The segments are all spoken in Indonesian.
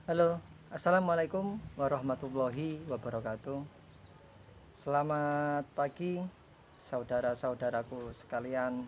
Halo, assalamualaikum warahmatullahi wabarakatuh. Selamat pagi, saudara-saudaraku sekalian,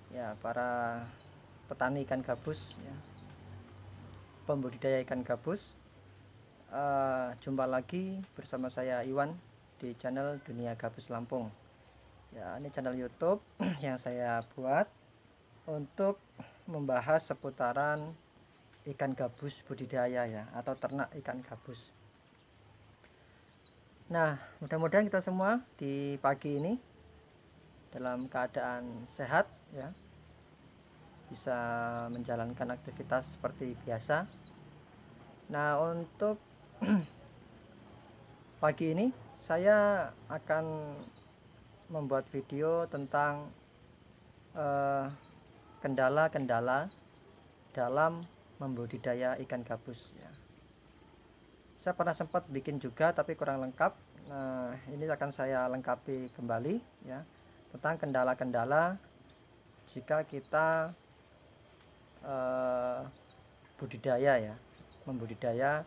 ya para petani ikan gabus, ya, pembudidaya ikan gabus. Jumpa lagi bersama saya Iwan di channel Dunia Gabus Lampung. Ya, ini channel YouTube yang saya buat untuk membahas seputaran ikan gabus budidaya ya, atau ternak ikan gabus. Nah, mudah-mudahan kita semua di pagi ini dalam keadaan sehat ya, bisa menjalankan aktivitas seperti biasa. Nah, untuk pagi ini saya akan membuat video tentang kendala-kendala dalam membudidaya ikan gabus ya. Saya pernah sempat bikin juga tapi kurang lengkap. Nah, ini akan saya lengkapi kembali ya, tentang kendala-kendala jika kita budidaya ya, membudidaya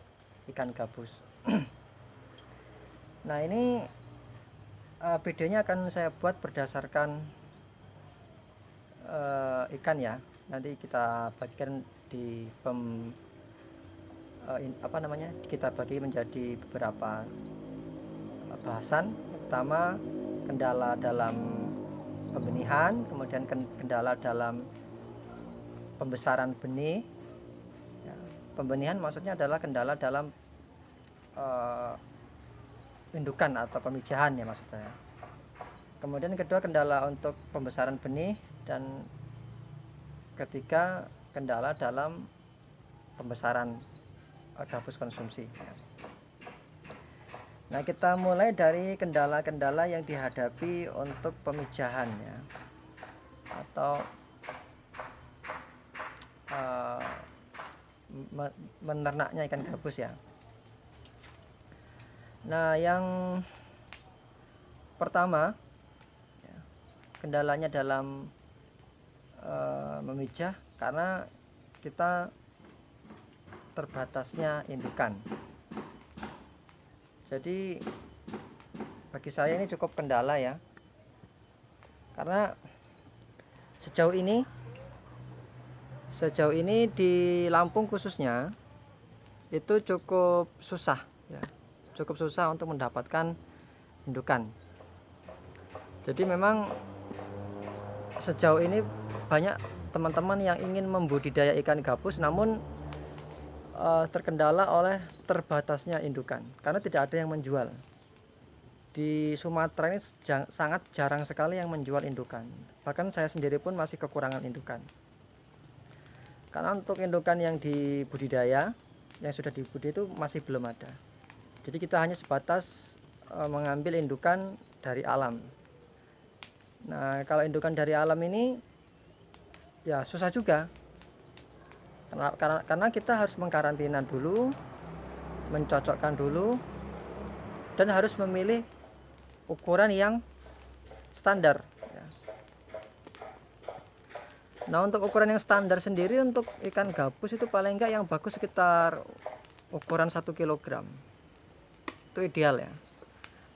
ikan gabus. Nah, ini videonya akan saya buat berdasarkan ikan ya. Nanti kita bagikan di kita bagi menjadi beberapa bahasan. Pertama, kendala dalam pembenihan, kemudian kendala dalam pembesaran benih ya. Pembenihan maksudnya adalah kendala dalam indukan atau pemijahan ya maksudnya. Kemudian kedua, kendala untuk pembesaran benih, dan ketiga, kendala dalam pembesaran gabus konsumsi. Nah, kita mulai dari kendala-kendala yang dihadapi untuk pemijahan ya, atau menernaknya ikan gabus ya. Nah, yang pertama ya, kendalanya dalam memijah karena kita terbatasnya indukan. Jadi bagi saya ini cukup kendala ya, karena sejauh ini di Lampung khususnya itu cukup susah ya, cukup susah untuk mendapatkan indukan. Jadi memang sejauh ini banyak teman-teman yang ingin membudidaya ikan gabus namun terkendala oleh terbatasnya indukan karena tidak ada yang menjual. Di Sumatera ini sangat jarang sekali yang menjual indukan. Bahkan saya sendiri pun masih kekurangan indukan. Karena untuk indukan yang dibudidaya, yang sudah dibudidaya itu masih belum ada. Jadi kita hanya sebatas mengambil indukan dari alam. Nah, kalau indukan dari alam ini ya susah juga. Karena kita harus mengkarantina dulu, mencocokkan dulu, dan harus memilih ukuran yang standar ya. Nah, untuk ukuran yang standar sendiri untuk ikan gabus itu paling enggak yang bagus sekitar ukuran 1 kg. Itu ideal ya.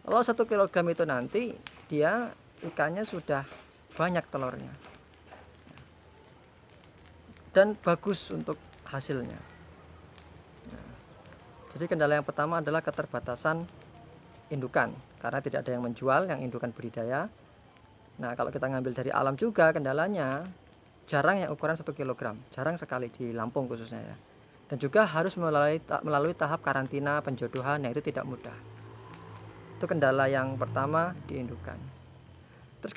Kalau 1 kg itu nanti dia ikannya sudah banyak telurnya dan bagus untuk hasilnya. Nah, jadi kendala yang pertama adalah keterbatasan indukan karena tidak ada yang menjual yang indukan budidaya. Nah, kalau kita ngambil dari alam juga kendalanya jarang yang ukuran 1 kg, jarang sekali di Lampung khususnya ya. Dan juga harus melalui tahap karantina penjodohan, yang itu tidak mudah. Itu kendala yang pertama di indukan. Terus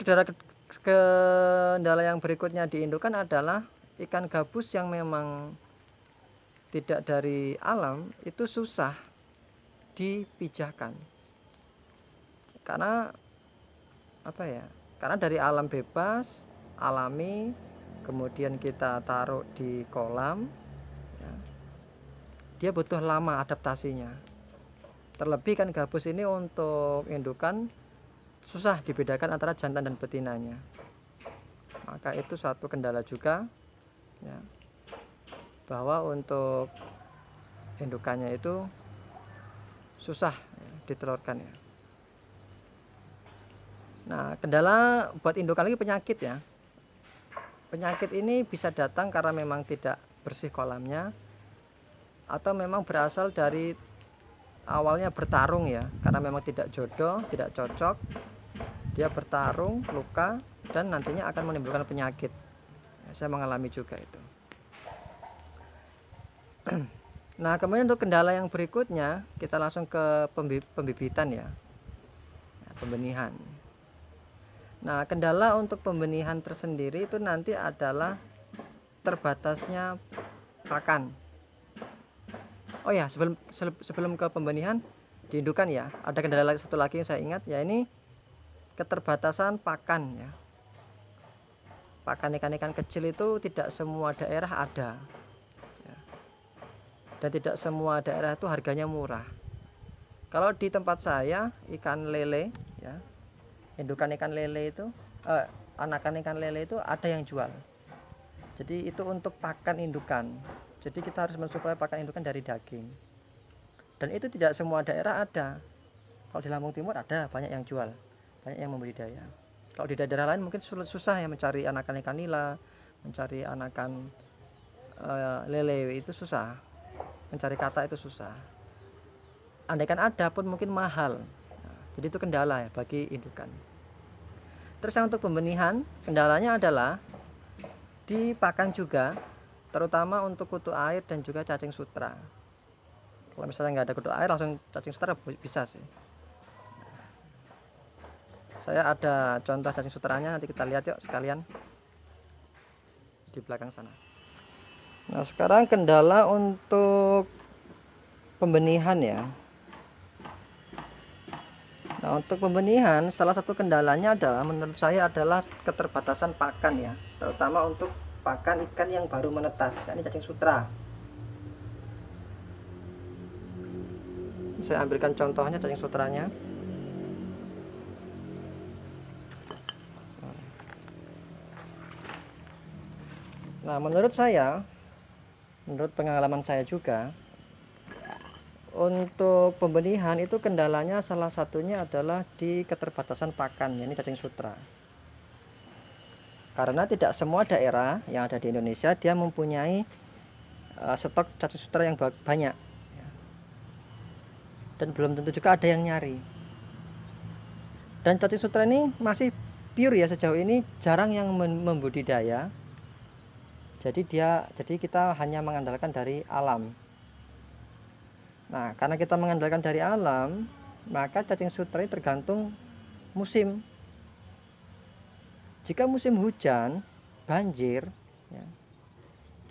kendala yang berikutnya di indukan adalah ikan gabus yang memang tidak dari alam itu susah dipijahkan. Karena apa ya? Karena dari alam bebas, alami, kemudian kita taruh di kolam ya, dia butuh lama adaptasinya. Terlebih kan gabus ini untuk indukan susah dibedakan antara jantan dan betinanya. Maka itu suatu kendala juga ya, bahwa untuk indukannya itu susah ditelurkan ya. Nah, kendala buat indukan lagi penyakit ya. Penyakit ini bisa datang karena memang tidak bersih kolamnya, atau memang berasal dari awalnya bertarung ya, karena memang tidak jodoh, tidak cocok, dia bertarung, luka, dan nantinya akan menimbulkan penyakit. Saya mengalami juga itu. Nah, kemudian untuk kendala yang berikutnya, kita langsung ke pembibitan ya, pembenihan. Nah, kendala untuk pembenihan tersendiri itu nanti adalah terbatasnya pakan. Oh ya, sebelum ke pembenihan, di indukan ya, ada kendala satu lagi yang saya ingat, ya ini keterbatasan pakan ya. Pakan ikan-ikan kecil itu tidak semua daerah ada ya. Dan tidak semua daerah itu harganya murah. Kalau di tempat saya, ikan lele ya, indukan ikan lele itu anakan ikan lele itu ada yang jual. Jadi itu untuk pakan indukan. Jadi kita harus mensuplai pakan indukan dari daging. Dan itu tidak semua daerah ada. Kalau di Lampung Timur ada, banyak yang jual, banyak yang membudidaya. Kalau di daerah lain mungkin susah ya mencari anakan ikan nila, mencari anakan lele itu susah, mencari kata itu susah. Andaikan ada pun mungkin mahal. Nah, jadi itu kendala ya bagi indukan. Terus yang untuk pembenihan, kendalanya adalah di pakan juga, terutama untuk kutu air dan juga cacing sutra. Kalau misalnya nggak ada kutu air, langsung cacing sutra bisa sih. Saya ada contoh cacing sutranya, nanti kita lihat yuk sekalian di belakang sana. Nah, sekarang kendala untuk pembenihan ya. Nah, untuk pembenihan salah satu kendalanya adalah menurut saya adalah keterbatasan pakan ya, terutama untuk pakan ikan yang baru menetas. Ini cacing sutra. Saya ambilkan contohnya cacing sutranya. Nah, menurut saya, menurut pengalaman saya juga, untuk pembenihan itu kendalanya salah satunya adalah di keterbatasan pakan, ya, ini cacing sutra. Karena tidak semua daerah yang ada di Indonesia dia mempunyai stok cacing sutra yang banyak, dan belum tentu juga ada yang nyari. Dan cacing sutra ini masih pure ya, sejauh ini jarang yang membudidaya. Jadi kita hanya mengandalkan dari alam. Nah, karena kita mengandalkan dari alam, maka cacing sutra ini tergantung musim. Jika musim hujan, banjir ya,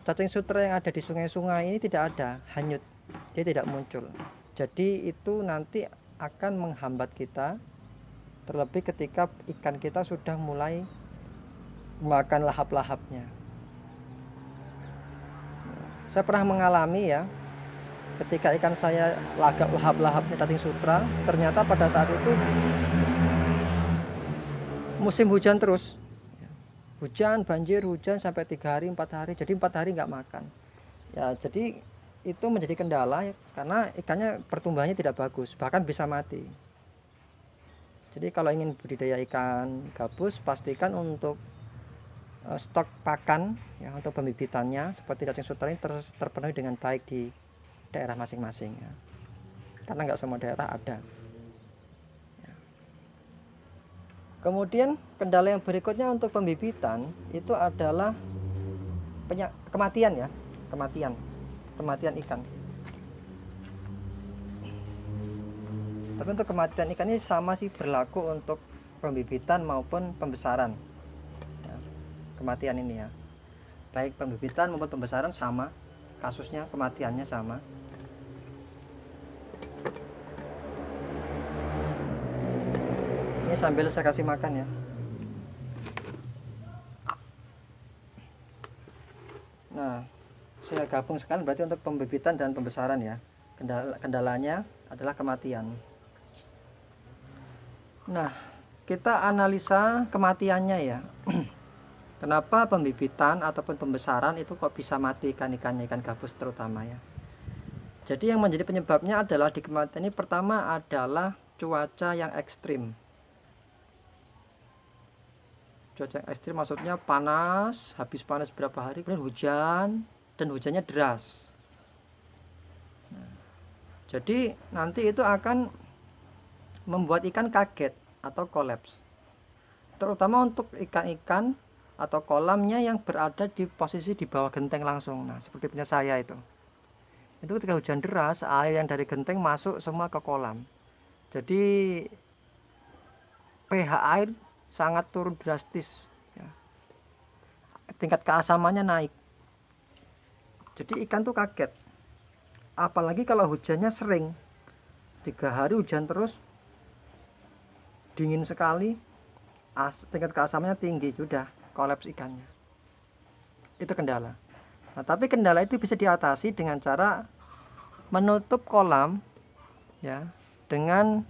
cacing sutra yang ada di sungai-sungai ini tidak ada, hanyut, dia tidak muncul. Jadi itu nanti akan menghambat kita, terlebih ketika ikan kita sudah mulai makan lahap-lahapnya. Saya pernah mengalami ya, ketika ikan saya lagak lahap-lahapnya cacing sutra, ternyata pada saat itu musim hujan terus, hujan, banjir, hujan sampai 3 hari 4 hari, jadi 4 hari nggak makan ya. Jadi itu menjadi kendala ya, karena ikannya pertumbuhannya tidak bagus, bahkan bisa mati. Jadi kalau ingin budidaya ikan gabus, pastikan untuk stok pakan ya, untuk pembibitannya seperti cacing sutra ini terpenuhi dengan baik di daerah masing-masing ya. Karena nggak semua daerah ada ya. Kemudian kendala yang berikutnya untuk pembibitan itu adalah kematian ya, kematian ikan. Tapi untuk kematian ikan ini sama sih, berlaku untuk pembibitan maupun pembesaran ya, kematian ini ya, baik pembibitan maupun pembesaran sama kasusnya, kematiannya sama. Ini sambil saya kasih makan ya. Nah, saya gabung sekali berarti untuk pembibitan dan pembesaran ya. Kendalanya adalah kematian. Nah, kita analisa kematiannya ya. Kenapa pembibitan ataupun pembesaran itu kok bisa mati ikan-ikannya, ikan gabus terutama ya. Jadi yang menjadi penyebabnya adalah di kematian ini pertama adalah cuaca yang ekstrim. Cuaca yang ekstrim maksudnya panas, habis panas berapa hari kemudian hujan, dan hujannya deras. Nah, jadi nanti itu akan membuat ikan kaget atau kolaps. Terutama untuk ikan-ikan atau kolamnya yang berada di posisi di bawah genteng langsung. Nah, seperti punya saya itu ketika hujan deras, air yang dari genteng masuk semua ke kolam. Jadi pH air sangat turun drastis ya. Tingkat keasamannya naik. Jadi ikan tuh kaget. Apalagi kalau hujannya sering, 3 hari hujan terus, dingin sekali, tingkat keasamannya tinggi, sudah kolaps ikannya. Itu kendala. Nah, tapi kendala itu bisa diatasi dengan cara menutup kolam ya dengan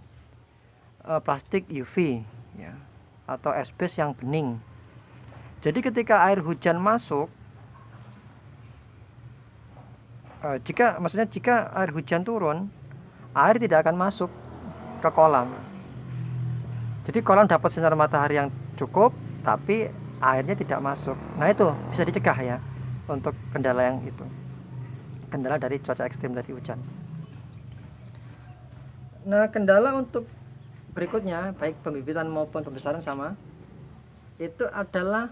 plastik UV ya, atau asbes yang bening. Jadi ketika air hujan masuk, jika air hujan turun, air tidak akan masuk ke kolam. Jadi kolam dapat sinar matahari yang cukup, tapi airnya tidak masuk. Nah, itu bisa dicegah ya untuk kendala yang itu. Kendala dari cuaca ekstrim dari hujan. Nah, kendala untuk berikutnya, baik pembibitan maupun pembesaran sama, itu adalah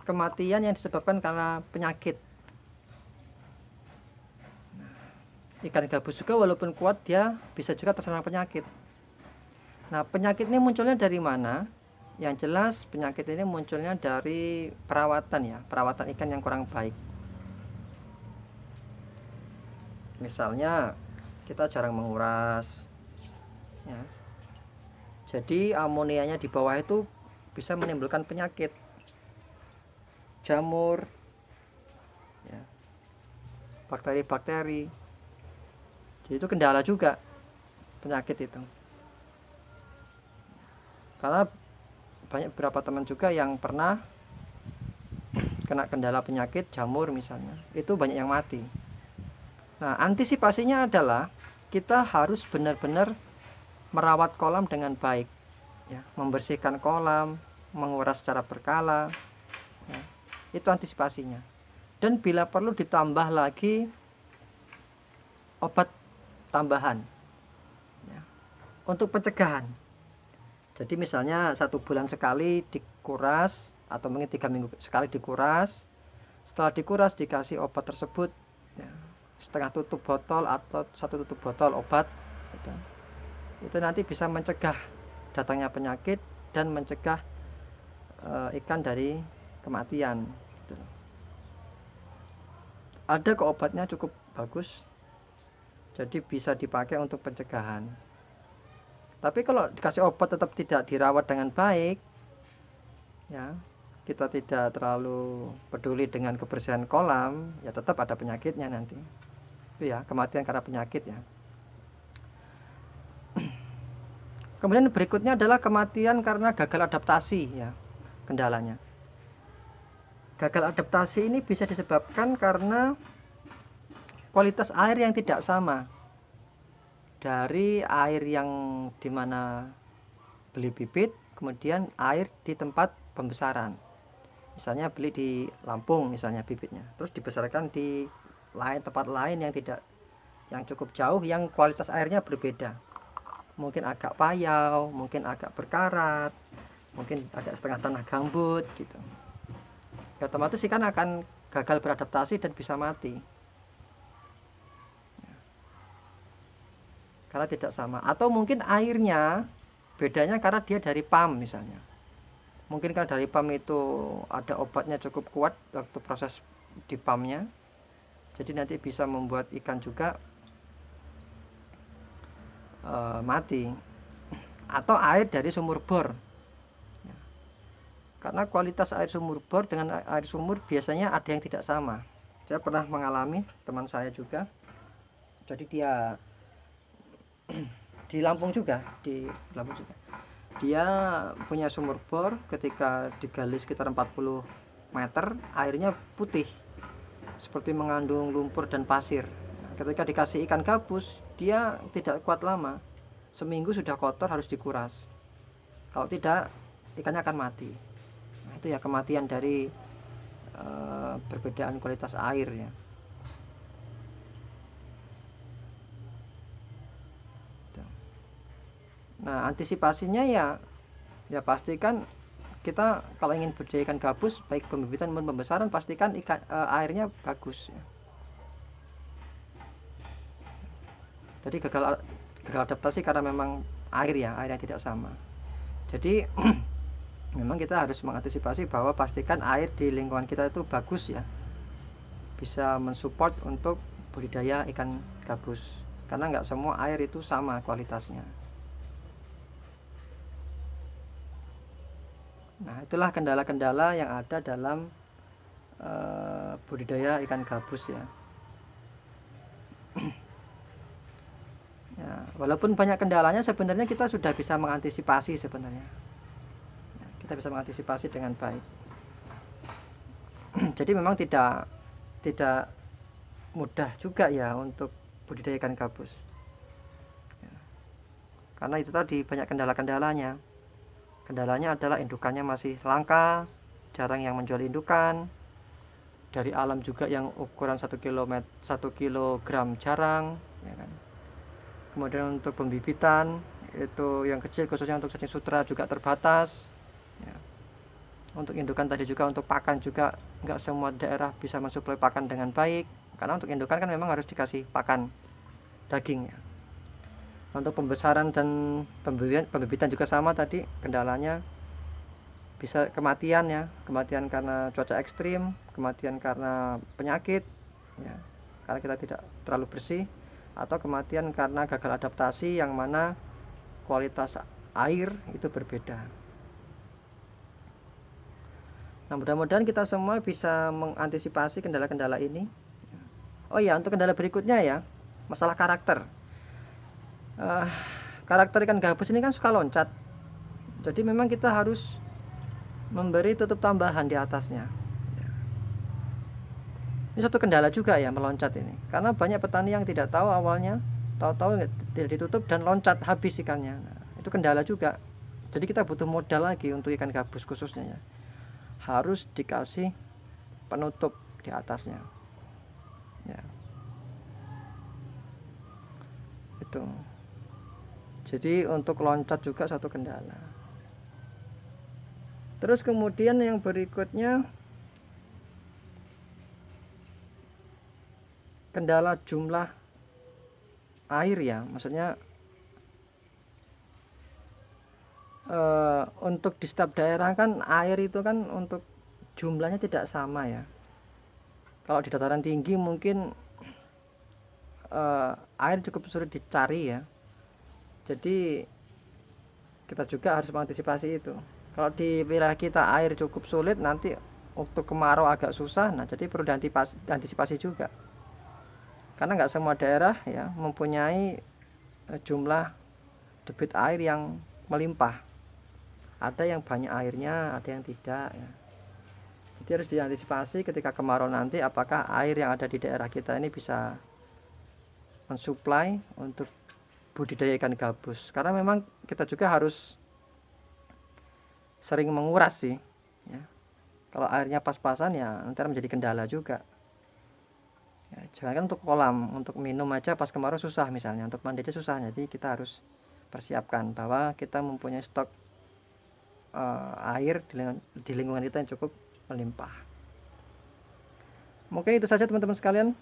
kematian yang disebabkan karena penyakit. Ikan gabus juga walaupun kuat, dia bisa juga terserang penyakit. Nah, penyakit ini munculnya dari mana? Yang jelas penyakit ini munculnya dari perawatan ya, perawatan ikan yang kurang baik. Misalnya kita jarang menguras ya. Jadi amonianya di bawah itu bisa menimbulkan penyakit jamur ya, bakteri-bakteri. Jadi itu kendala juga penyakit itu. Karena banyak beberapa teman juga yang pernah kena kendala penyakit jamur misalnya, itu banyak yang mati. Nah, antisipasinya adalah kita harus benar-benar merawat kolam dengan baik ya, membersihkan kolam, menguras secara berkala ya, itu antisipasinya. Dan bila perlu ditambah lagi obat tambahan ya, untuk pencegahan. Jadi misalnya 1 bulan sekali dikuras, atau mungkin 3 minggu sekali dikuras. Setelah dikuras dikasih obat tersebut ya, setengah tutup botol atau 1 tutup botol obat gitu. Itu nanti bisa mencegah datangnya penyakit dan mencegah ikan dari kematian gitu. Ada kok obatnya cukup bagus, jadi bisa dipakai untuk pencegahan. Tapi kalau dikasih obat tetap tidak dirawat dengan baik ya, kita tidak terlalu peduli dengan kebersihan kolam, ya tetap ada penyakitnya nanti. Itu ya, kematian karena penyakit ya. Kemudian berikutnya adalah kematian karena gagal adaptasi ya, kendalanya. Gagal adaptasi ini bisa disebabkan karena kualitas air yang tidak sama. Dari air yang dimana beli bibit, kemudian air di tempat pembesaran. Misalnya beli di Lampung misalnya bibitnya, terus dibesarkan di tempat lain yang cukup jauh, yang kualitas airnya berbeda. Mungkin agak payau, mungkin agak berkarat, mungkin agak setengah tanah gambut gitu. Ya, otomatis ikan akan gagal beradaptasi dan bisa mati. Karena tidak sama. Atau mungkin airnya bedanya karena dia dari pam misalnya. Mungkin karena dari pam itu ada obatnya cukup kuat waktu proses di pamnya, jadi nanti bisa membuat ikan juga mati. Atau air dari sumur bor ya. Karena kualitas air sumur bor dengan air sumur biasanya ada yang tidak sama. Saya pernah mengalami, teman saya juga, jadi dia di Lampung juga, dia punya sumur bor. Ketika digali sekitar 40 meter, airnya putih seperti mengandung lumpur dan pasir. ketika dikasih ikan gabus, dia tidak kuat lama. Seminggu sudah kotor, harus dikuras. Kalau tidak, ikannya akan mati. Nah, itu ya kematian dari perbedaan kualitas air ya. Nah, antisipasinya ya pastikan kita kalau ingin budidaya ikan gabus, baik pembibitan maupun pembesaran, pastikan airnya bagus ya. Jadi gagal adaptasi karena memang air yang tidak sama. Jadi memang kita harus mengantisipasi bahwa pastikan air di lingkungan kita itu bagus ya, bisa mensupport untuk budidaya ikan gabus, karena nggak semua air itu sama kualitasnya. Nah, itulah kendala-kendala yang ada dalam budidaya ikan gabus ya. Ya, walaupun banyak kendalanya, sebenarnya kita sudah bisa mengantisipasi sebenarnya. Ya, kita bisa mengantisipasi dengan baik. Jadi memang tidak mudah juga ya untuk budidaya ikan gabus. Ya, karena itu tadi banyak kendala-kendalanya. Kendalanya adalah indukannya masih langka, jarang yang menjual indukan. Dari alam juga yang ukuran 1 kilogram jarang, ya kan. Kemudian untuk pembibitan itu yang kecil, khususnya untuk cacing sutra juga terbatas ya. Untuk indukan tadi juga, untuk pakan juga nggak semua daerah bisa mensuplai pakan dengan baik, karena untuk indukan kan memang harus dikasih pakan daging ya. Untuk pembesaran dan pembibitan juga sama tadi, kendalanya bisa kematian ya, kematian karena cuaca ekstrim, kematian karena penyakit ya, karena kita tidak terlalu bersih, atau kematian karena gagal adaptasi yang mana kualitas air itu berbeda. Nah, mudah-mudahan kita semua bisa mengantisipasi kendala-kendala ini. Oh ya, untuk kendala berikutnya ya, masalah karakter. Karakter ikan gabus ini kan suka loncat, jadi memang kita harus memberi tutup tambahan di atasnya. Ini satu kendala juga ya, meloncat ini, karena banyak petani yang tidak tahu awalnya, tahu-tahu tidak ditutup dan loncat habis ikannya. Nah, itu kendala juga. Jadi kita butuh modal lagi untuk ikan gabus khususnya ya, harus dikasih penutup di atasnya ya. Itu jadi untuk loncat juga satu kendala. Terus kemudian yang berikutnya, kendala jumlah air ya, maksudnya untuk di setiap daerah kan air itu kan untuk jumlahnya tidak sama ya. Kalau di dataran tinggi mungkin air cukup sulit dicari ya, jadi kita juga harus mengantisipasi itu. Kalau di wilayah kita air cukup sulit, nanti untuk kemarau agak susah, nah jadi perlu diantisipasi juga, karena nggak semua daerah ya mempunyai jumlah debit air yang melimpah. Ada yang banyak airnya, ada yang tidak ya. Jadi harus diantisipasi ketika kemarau nanti, apakah air yang ada di daerah kita ini bisa mensuplai untuk budidaya ikan gabus. Karena memang kita juga harus sering menguras sih ya. Kalau airnya pas-pasan ya nanti menjadi kendala juga ya. Jangan untuk kolam, untuk minum aja pas kemarau susah, misalnya untuk mandi aja susah. Jadi kita harus persiapkan bahwa kita mempunyai stok air di lingkungan kita yang cukup melimpah. Mungkin itu saja teman-teman sekalian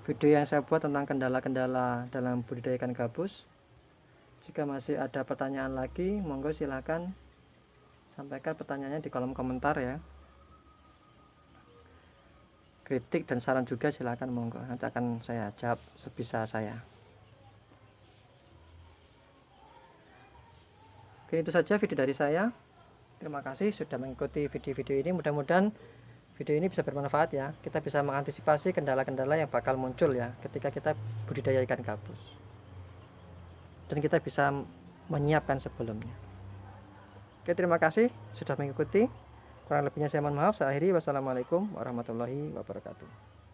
video yang saya buat tentang kendala-kendala dalam budidaya ikan gabus. Jika masih ada pertanyaan lagi, monggo silakan sampaikan pertanyaannya di kolom komentar ya. Kritik dan saran juga silakan, monggo, nanti akan saya jawab sebisa saya. Oke, itu saja video dari saya. Terima kasih sudah mengikuti video-video ini. Mudah-mudahan video ini bisa bermanfaat ya. Kita bisa mengantisipasi kendala-kendala yang bakal muncul ya ketika kita budidaya ikan gabus, dan kita bisa menyiapkan sebelumnya. Oke, terima kasih sudah mengikuti. Kurang lebihnya saya mohon maaf. Saya akhiri. Wassalamualaikum warahmatullahi wabarakatuh.